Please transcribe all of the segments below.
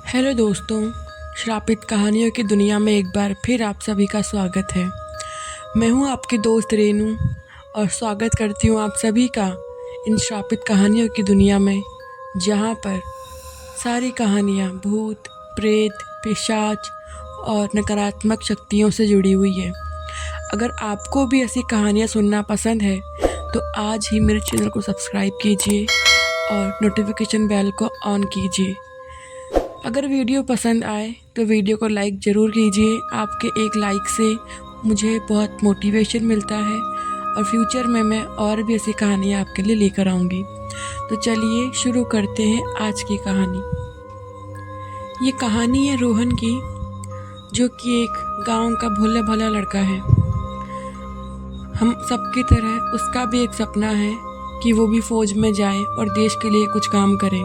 Hello दोस्तों, श्रापित कहानियों की दुनिया में एक बार फिर आप सभी का स्वागत है। मैं हूं आपकी दोस्त रेनू और स्वागत करती हूं आप सभी का इन श्रापित कहानियों की दुनिया में, जहां पर सारी कहानियां भूत, प्रेत, पिशाच और नकारात्मक शक्तियों से जुड़ी हुई है। अगर आपको भी ऐसी कहानियां सुनना पसंद है तो आज ही मेरे चैनल को सब्सक्राइब कीजिए और नोटिफिकेशन बेल को ऑन कीजिए। अगर वीडियो पसंद आए तो वीडियो को लाइक ज़रूर कीजिए। आपके एक लाइक से मुझे बहुत मोटिवेशन मिलता है और फ्यूचर में मैं और भी ऐसी कहानियाँ आपके लिए लेकर आऊँगी। तो चलिए शुरू करते हैं आज की कहानी। ये कहानी है रोहन की, जो कि एक गांव का भोला भाला लड़का है। हम सबकी तरह उसका भी एक सपना है कि वो भी फ़ौज में जाए और देश के लिए कुछ काम करे।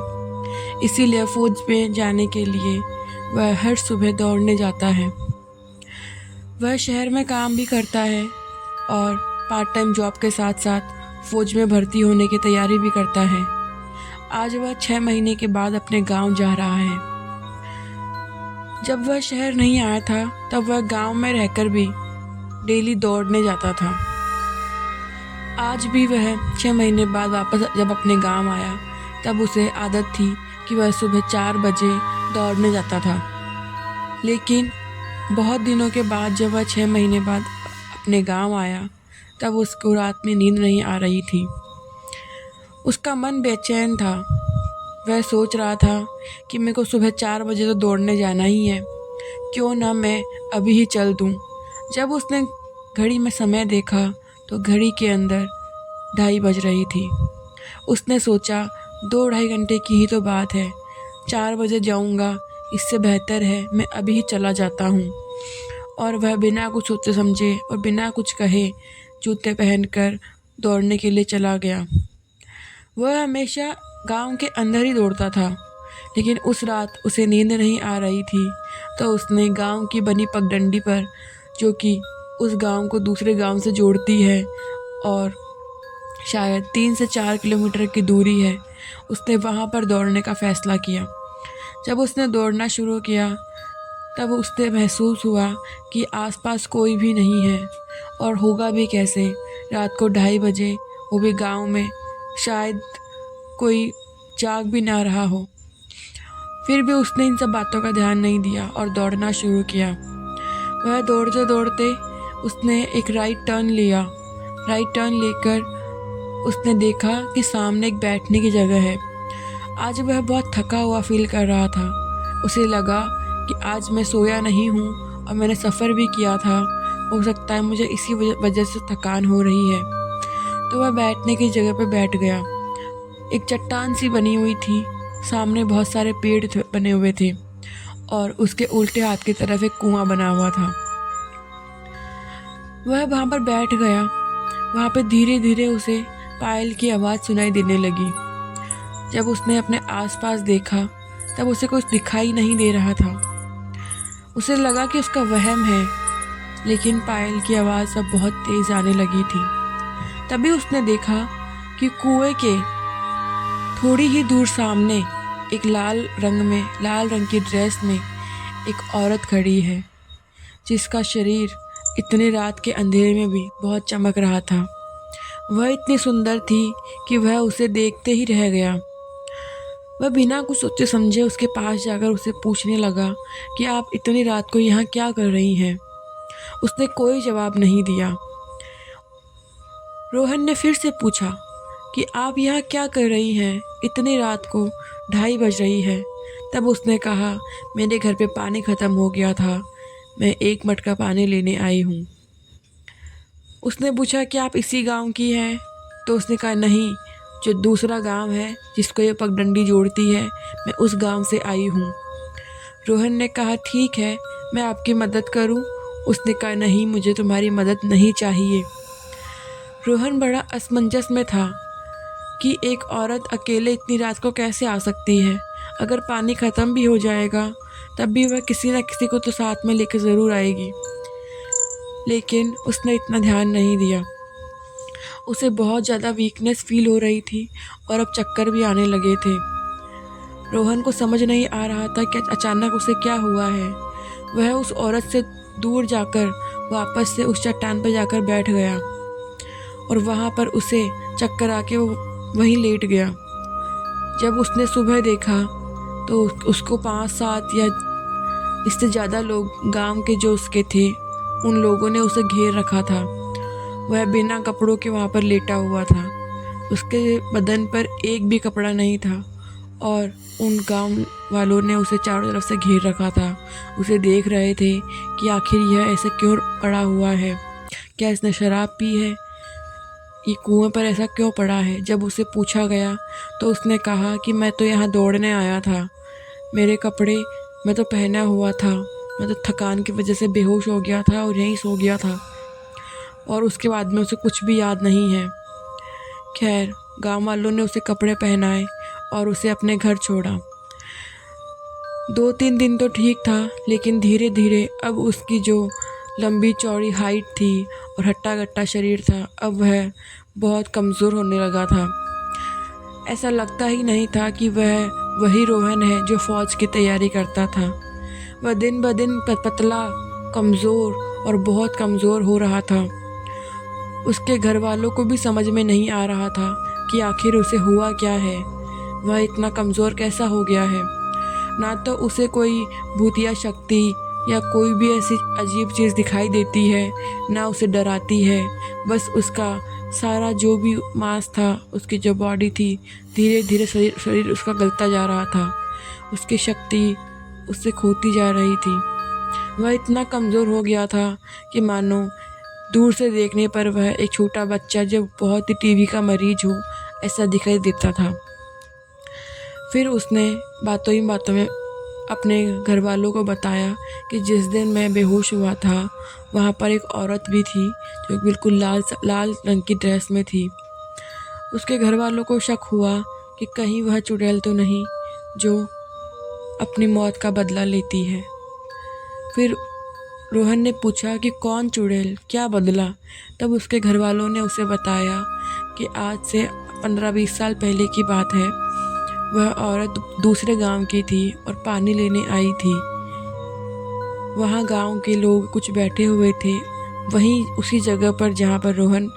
इसीलिए फ़ौज में जाने के लिए वह हर सुबह दौड़ने जाता है। वह शहर में काम भी करता है और पार्ट टाइम जॉब के साथ साथ फ़ौज में भर्ती होने की तैयारी भी करता है। आज वह 6 महीने के बाद अपने गांव जा रहा है। जब वह शहर नहीं आया था तब वह गांव में रहकर भी डेली दौड़ने जाता था। आज भी वह 6 महीने बाद वापस जब अपने गांव आया तब उसे आदत थी कि वह सुबह 4 बजे दौड़ने जाता था। लेकिन बहुत दिनों के बाद जब वह 6 महीने बाद अपने गांव आया तब उसको रात में नींद नहीं आ रही थी। उसका मन बेचैन था। वह सोच रहा था कि मेरे को सुबह 4 बजे तो दौड़ने जाना ही है, क्यों ना मैं अभी ही चल दूं। जब उसने घड़ी में समय देखा तो घड़ी के अंदर 2:30 बज रही थी। उसने सोचा 2-2.5 घंटे की ही तो बात है, 4 बजे जाऊंगा, इससे बेहतर है मैं अभी ही चला जाता हूँ। और वह बिना कुछ सोचे समझे और बिना कुछ कहे जूते पहनकर दौड़ने के लिए चला गया। वह हमेशा गांव के अंदर ही दौड़ता था, लेकिन उस रात उसे नींद नहीं आ रही थी, तो उसने गांव की बनी पगडंडी पर, जो कि उस गांव को दूसरे गांव से जोड़ती है और शायद 3 से 4 किलोमीटर की दूरी है, उसने वहाँ पर दौड़ने का फ़ैसला किया। जब उसने दौड़ना शुरू किया तब उसने महसूस हुआ कि आसपास कोई भी नहीं है, और होगा भी कैसे रात को 2:30 बजे, वो भी गांव में, शायद कोई जाग भी ना रहा हो। फिर भी उसने इन सब बातों का ध्यान नहीं दिया और दौड़ना शुरू किया। वह दौड़ते दौड़ते उसने एक राइट टर्न लिया। राइट टर्न लेकर उसने देखा कि सामने एक बैठने की जगह है। आज वह बहुत थका हुआ फील कर रहा था। उसे लगा कि आज मैं सोया नहीं हूँ और मैंने सफ़र भी किया था, हो सकता है मुझे इसी वजह से थकान हो रही है। तो वह बैठने की जगह पर बैठ गया। एक चट्टान सी बनी हुई थी, सामने बहुत सारे पेड़ बने हुए थे और उसके उल्टे हाथ की तरफ एक कुआं बना हुआ था। वह वहाँ पर बैठ गया। वहाँ पे धीरे धीरे उसे पायल की आवाज़ सुनाई देने लगी। जब उसने अपने आसपास देखा तब उसे कुछ दिखाई नहीं दे रहा था। उसे लगा कि उसका वहम है, लेकिन पायल की आवाज़ अब बहुत तेज़ आने लगी थी। तभी उसने देखा कि कुएं के थोड़ी ही दूर सामने एक लाल रंग की ड्रेस में एक औरत खड़ी है, जिसका शरीर इतने रात के अंधेरे में भी बहुत चमक रहा था। वह इतनी सुंदर थी कि वह उसे देखते ही रह गया। वह बिना कुछ सोचे समझे उसके पास जाकर उसे पूछने लगा कि आप इतनी रात को यहाँ क्या कर रही हैं। उसने कोई जवाब नहीं दिया। रोहन ने फिर से पूछा कि आप यहाँ क्या कर रही हैं, इतनी रात को 2:30 बज रही है। तब उसने कहा, मेरे घर पे पानी ख़त्म हो गया था, मैं 1 मटका पानी लेने आई हूँ। उसने पूछा कि आप इसी गांव की हैं? तो उसने कहा, नहीं, जो दूसरा गांव है जिसको ये पगडंडी जोड़ती है, मैं उस गांव से आई हूँ। रोहन ने कहा, ठीक है, मैं आपकी मदद करूँ? उसने कहा, नहीं, मुझे तुम्हारी मदद नहीं चाहिए। रोहन बड़ा असमंजस में था कि एक औरत अकेले इतनी रात को कैसे आ सकती है। अगर पानी ख़त्म भी हो जाएगा तब भी वह किसी न किसी को तो साथ में लेकर ज़रूर आएगी। लेकिन उसने इतना ध्यान नहीं दिया। उसे बहुत ज़्यादा वीकनेस फील हो रही थी और अब चक्कर भी आने लगे थे। रोहन को समझ नहीं आ रहा था कि अचानक उसे क्या हुआ है। वह उस औरत से दूर जाकर वापस से उस चट्टान पर जाकर बैठ गया और वहाँ पर उसे चक्कर आके वो वहीं लेट गया। जब उसने सुबह देखा तो उसको 5-7 या इससे ज़्यादा लोग गांव के जो उसके थे उन लोगों ने उसे घेर रखा था। वह बिना कपड़ों के वहाँ पर लेटा हुआ था। उसके बदन पर एक भी कपड़ा नहीं था और उन गांव वालों ने उसे चारों तरफ से घेर रखा था। उसे देख रहे थे कि आखिर यह ऐसा क्यों पड़ा हुआ है, क्या इसने शराब पी है, ये कुएं पर ऐसा क्यों पड़ा है। जब उसे पूछा गया तो उसने कहा कि मैं तो यहाँ दौड़ने आया था, मेरे कपड़े मैं तो पहना हुआ था, मैं तो थकान की वजह से बेहोश हो गया था और यहीं सो गया था। और उसके बाद में उसे कुछ भी याद नहीं है। खैर, गांव वालों ने उसे कपड़े पहनाए और उसे अपने घर छोड़ा। 2-3 दिन तो ठीक था, लेकिन धीरे धीरे अब उसकी जो लंबी चौड़ी हाइट थी और हट्टा कट्टा शरीर था, अब वह बहुत कमज़ोर होने लगा था। ऐसा लगता ही नहीं था कि वह वही रोहन है जो फ़ौज की तैयारी करता था। वह दिन ब दिन पतला, कमज़ोर और बहुत कमज़ोर हो रहा था। उसके घर वालों को भी समझ में नहीं आ रहा था कि आखिर उसे हुआ क्या है, वह इतना कमज़ोर कैसा हो गया है। ना तो उसे कोई भूतिया शक्ति या कोई भी ऐसी अजीब चीज़ दिखाई देती है, ना उसे डराती है। बस उसका सारा जो भी मांस था, उसकी जो बॉडी थी, धीरे धीरे शरीर उसका गलता जा रहा था। उसकी शक्ति उससे खोती जा रही थी। वह इतना कमज़ोर हो गया था कि मानो दूर से देखने पर वह एक छोटा बच्चा जो बहुत ही टीबी का मरीज हो ऐसा दिखाई देता था। फिर उसने बातों ही बातों में अपने घर वालों को बताया कि जिस दिन मैं बेहोश हुआ था वहाँ पर एक औरत भी थी जो बिल्कुल लाल रंग की ड्रेस में थी। उसके घर वालों को शक हुआ कि कहीं वह चुड़ैल तो नहीं जो अपनी मौत का बदला लेती है। फिर रोहन ने पूछा कि कौन चुड़ैल, क्या बदला। तब उसके घर वालों ने उसे बताया कि आज से 15-20 साल पहले की बात है। वह औरत दूसरे गांव की थी और पानी लेने आई थी। वहाँ गांव के लोग कुछ बैठे हुए थे, वहीं उसी जगह पर जहाँ पर रोहन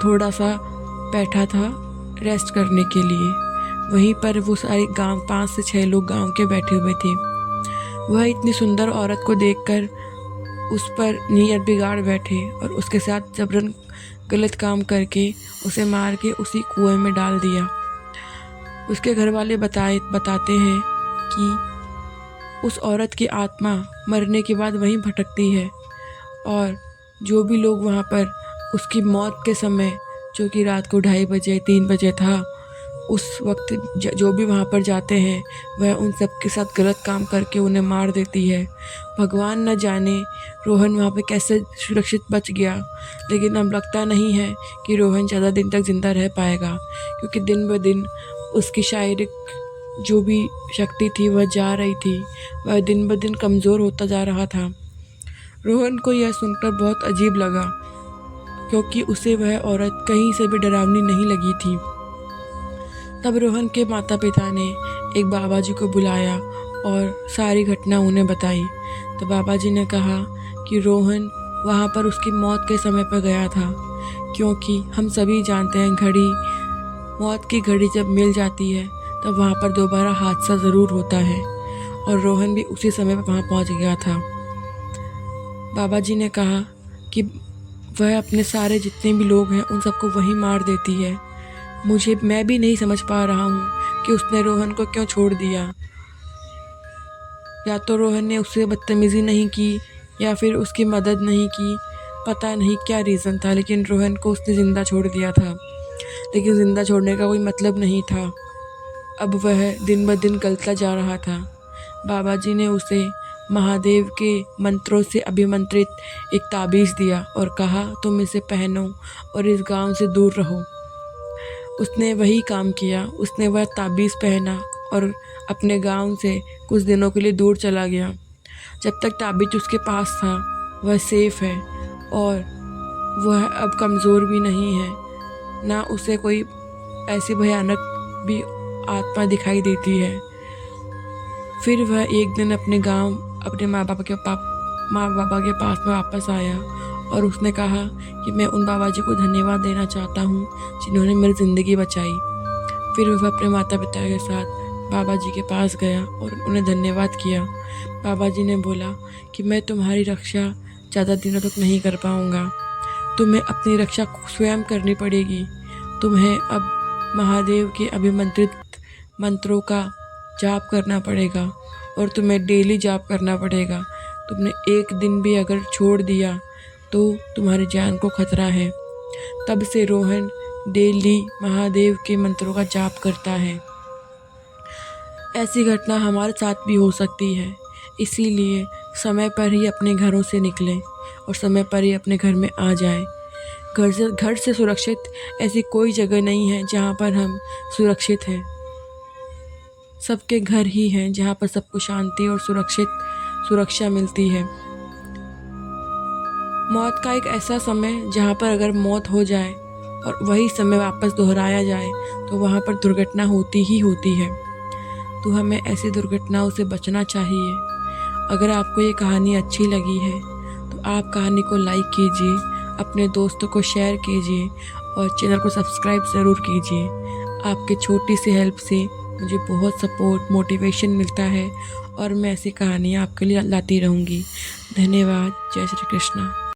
थोड़ा सा बैठा था रेस्ट करने के लिए। वहीं पर वो सारे गांव 5 से 6 लोग गांव के बैठे हुए थे। वह इतनी सुंदर औरत को देखकर उस पर नीयत बिगाड़ बैठे और उसके साथ जबरन गलत काम करके उसे मार के उसी कुएं में डाल दिया। उसके घर वाले बताते हैं कि उस औरत की आत्मा मरने के बाद वहीं भटकती है और जो भी लोग वहाँ पर उसकी मौत के समय, जो कि रात को 2:30 बजे 3 बजे था, उस वक्त जो भी वहाँ पर जाते हैं वह उन सब के साथ गलत काम करके उन्हें मार देती है। भगवान न जाने रोहन वहाँ पे कैसे सुरक्षित बच गया, लेकिन अब लगता नहीं है कि रोहन ज़्यादा दिन तक ज़िंदा रह पाएगा, क्योंकि दिन ब दिन उसकी शारीरिक जो भी शक्ति थी वह जा रही थी, वह दिन ब दिन कमज़ोर होता जा रहा था। रोहन को यह सुनकर बहुत अजीब लगा, क्योंकि उसे वह औरत कहीं से भी डरावनी नहीं लगी थी। तब रोहन के माता पिता ने एक बाबा जी को बुलाया और सारी घटना उन्हें बताई। तो बाबा जी ने कहा कि रोहन वहाँ पर उसकी मौत के समय पर गया था, क्योंकि हम सभी जानते हैं मौत की घड़ी जब मिल जाती है तब वहाँ पर दोबारा हादसा ज़रूर होता है, और रोहन भी उसी समय पर वहाँ पहुँच गया था। बाबा जी ने कहा कि वह अपने सारे जितने भी लोग हैं उन सबको वहीं मार देती है। मैं भी नहीं समझ पा रहा हूँ कि उसने रोहन को क्यों छोड़ दिया। या तो रोहन ने उससे बदतमीज़ी नहीं की या फिर उसकी मदद नहीं की, पता नहीं क्या रीज़न था, लेकिन रोहन को उसने ज़िंदा छोड़ दिया था। लेकिन ज़िंदा छोड़ने का कोई मतलब नहीं था, अब वह दिन ब दिन गलता जा रहा था। बाबा जी ने उसे महादेव के मंत्रों से अभिमंत्रित एक ताबीज़ दिया और कहा तुम इसे पहनो और इस गांव से दूर रहो। उसने वही काम किया। उसने वह ताबीज़ पहना और अपने गांव से कुछ दिनों के लिए दूर चला गया। जब तक ताबीज़ उसके पास था वह सेफ़ है और वह अब कमज़ोर भी नहीं है, ना उसे कोई ऐसी भयानक भी आत्मा दिखाई देती है। फिर वह एक दिन अपने गांव अपने माँ बाबा के पास में वापस आया और उसने कहा कि मैं उन बाबा जी को धन्यवाद देना चाहता हूँ जिन्होंने मेरी ज़िंदगी बचाई। फिर वह अपने माता पिता के साथ बाबा जी के पास गया और उन्हें धन्यवाद किया। बाबा जी ने बोला कि मैं तुम्हारी रक्षा ज़्यादा दिनों तक नहीं कर पाऊँगा, तुम्हें अपनी रक्षा स्वयं करनी पड़ेगी। तुम्हें अब महादेव के अभिमंत्रित मंत्रों का जाप करना पड़ेगा और तुम्हें डेली जाप करना पड़ेगा। तुमने एक दिन भी अगर छोड़ दिया तो तुम्हारी जान को खतरा है। तब से रोहन डेली महादेव के मंत्रों का जाप करता है। ऐसी घटना हमारे साथ भी हो सकती है, इसीलिए समय पर ही अपने घरों से निकलें और समय पर ही अपने घर में आ जाएं। घर से सुरक्षित ऐसी कोई जगह नहीं है जहाँ पर हम सुरक्षित हैं। सबके घर ही हैं जहाँ पर सबको शांति और सुरक्षा मिलती है। मौत का एक ऐसा समय जहाँ पर अगर मौत हो जाए और वही समय वापस दोहराया जाए तो वहाँ पर दुर्घटना होती ही होती है। तो हमें ऐसी दुर्घटनाओं से बचना चाहिए। अगर आपको ये कहानी अच्छी लगी है तो आप कहानी को लाइक कीजिए, अपने दोस्तों को शेयर कीजिए और चैनल को सब्सक्राइब ज़रूर कीजिए। आपके छोटी सी हेल्प से मुझे बहुत सपोर्ट मोटिवेशन मिलता है और मैं ऐसी कहानियाँ आपके लिए लाती रहूँगी। धन्यवाद। जय श्री कृष्णा।